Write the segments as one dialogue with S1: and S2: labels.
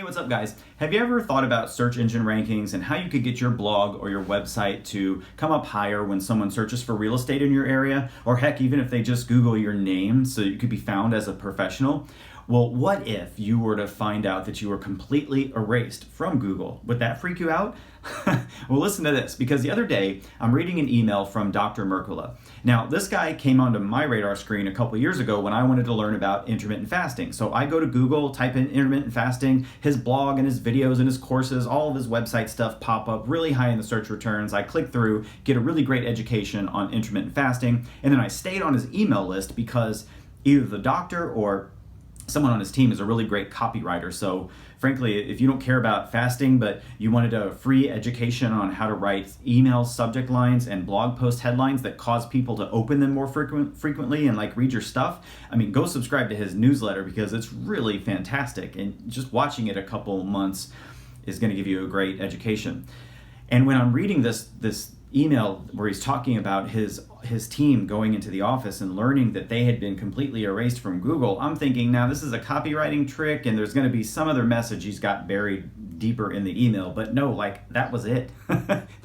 S1: Hey, what's up, guys? Have you ever thought about search engine rankings and how you could get your blog or your website to come up higher when someone searches for real estate in your area? Or heck, even if they just Google your name so you could be found as a professional? Well, what if you were to find out that you were completely erased from Google? Would that freak you out? Well, listen to this, because the other day I'm reading an email from Dr. Mercola. Now, this guy came onto my radar screen a couple years ago when I wanted to learn about intermittent fasting. So I go to Google, type in intermittent fasting, his blog and his videos and his courses, all of his website stuff pop up really high in the search returns. I click through, get a really great education on intermittent fasting, and then I stayed on his email list because either the doctor or someone on his team is a really great copywriter. So frankly, if you don't care about fasting, but you wanted a free education on how to write email subject lines and blog post headlines that cause people to open them more frequently and like read your stuff, I mean, go subscribe to his newsletter because it's really fantastic. And just watching it a couple months is going to give you a great education. And when I'm reading this email where he's talking about his team going into the office and learning that they had been completely erased from Google, I'm thinking, now this is a copywriting trick and there's going to be some other message he's got buried deeper in the email. But no, like, that was it.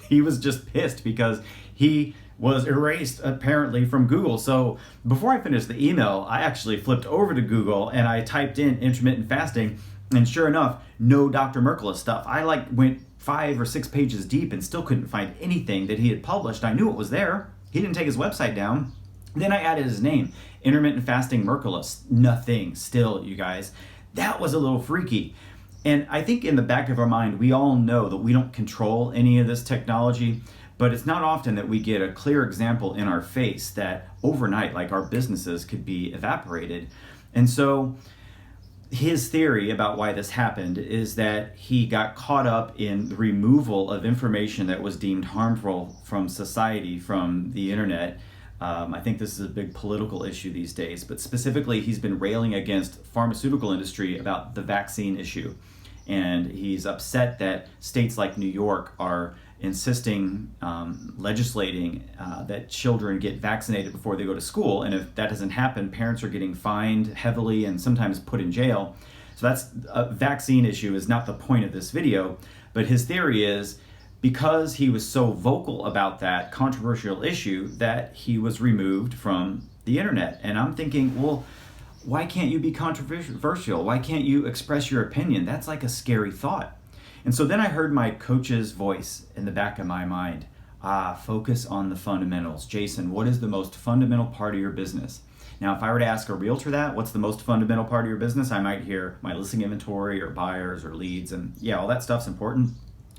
S1: He was just pissed because he was erased apparently from Google. So before I finished the email, I actually flipped over to Google and I typed in intermittent fasting, and sure enough, no Dr. Mercola stuff. I went 5 or 6 pages deep and still couldn't find anything that he had published. I knew it was there. He didn't take his website down. Then I added his name, intermittent fasting Mercola. Nothing still, you guys. That was a little freaky. And I think in the back of our mind, we all know that we don't control any of this technology, but it's not often that we get a clear example in our face that overnight, like, our businesses could be evaporated. And so his theory about why this happened is that he got caught up in the removal of information that was deemed harmful from society, from the internet. I think this is a big political issue these days, but specifically he's been railing against pharmaceutical industry about the vaccine issue. And he's upset that states like New York are insisting, legislating that children get vaccinated before they go to school. And if that doesn't happen, parents are getting fined heavily and sometimes put in jail. So that's a vaccine issue is not the point of this video. But his theory is because he was so vocal about that controversial issue that he was removed from the internet. And I'm thinking, well, why can't you be controversial? Why can't you express your opinion? That's like a scary thought. And so then I heard my coach's voice in the back of my mind. Focus on the fundamentals. Jason, what is the most fundamental part of your business? Now, if I were to ask a realtor that, what's the most fundamental part of your business? I might hear my listing inventory or buyers or leads. And yeah, all that stuff's important.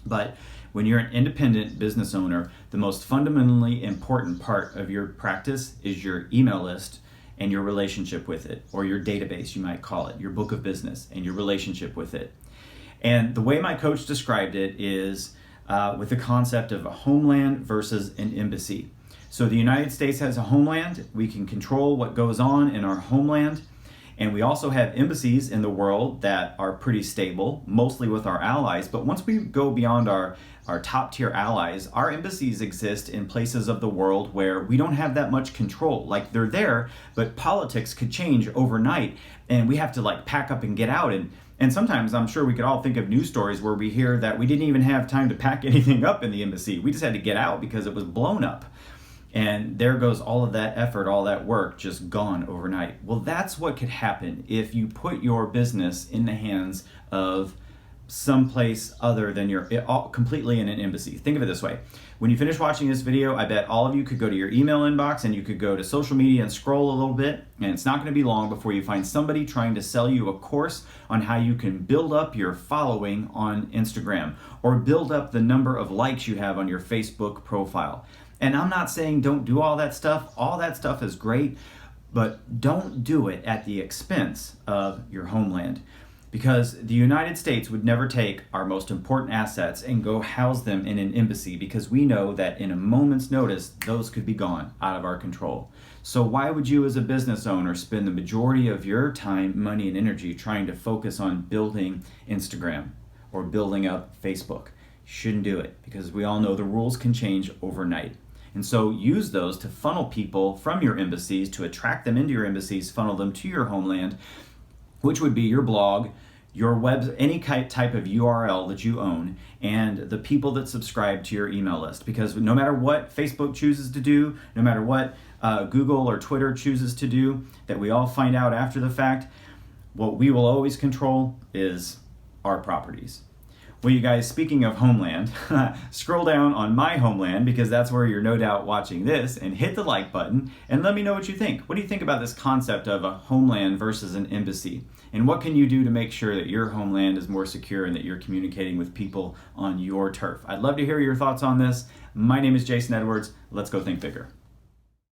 S1: But when you're an independent business owner, the most fundamentally important part of your practice is your email list and your relationship with it, or your database, you might call it, your book of business and your relationship with it. And the way my coach described it is with the concept of a homeland versus an embassy. So the United States has a homeland. We can control what goes on in our homeland. And we also have embassies in the world that are pretty stable, mostly with our allies. But once we go beyond our top tier allies, our embassies exist in places of the world where we don't have that much control. Like, they're there, but politics could change overnight. And we have to pack up and get out. And sometimes I'm sure we could all think of news stories where we hear that we didn't even have time to pack anything up in the embassy. We just had to get out because it was blown up. And there goes all of that effort, all that work just gone overnight. Well, that's what could happen if you put your business in the hands of someplace other than completely in an embassy. Think of it this way. When you finish watching this video, I bet all of you could go to your email inbox and you could go to social media and scroll a little bit, and it's not going to be long before you find somebody trying to sell you a course on how you can build up your following on Instagram or build up the number of likes you have on your Facebook profile. And I'm not saying don't do all that stuff. All that stuff is great, but don't do it at the expense of your homeland. Because the United States would never take our most important assets and go house them in an embassy, because we know that in a moment's notice, those could be gone out of our control. So why would you as a business owner spend the majority of your time, money, and energy trying to focus on building Instagram or building up Facebook? You shouldn't do it, because we all know the rules can change overnight. And so use those to funnel people from your embassies, to attract them into your embassies, funnel them to your homeland, which would be your blog, any type of URL that you own, and the people that subscribe to your email list. Because no matter what Facebook chooses to do, no matter what Google or Twitter chooses to do, that we all find out after the fact, what we will always control is our properties. Well, you guys, speaking of homeland, scroll down on my homeland, because that's where you're no doubt watching this, and hit the like button and let me know what you think. What do you think about this concept of a homeland versus an embassy? And what can you do to make sure that your homeland is more secure and that you're communicating with people on your turf? I'd love to hear your thoughts on this. My name is Jason Edwards. Let's go think bigger.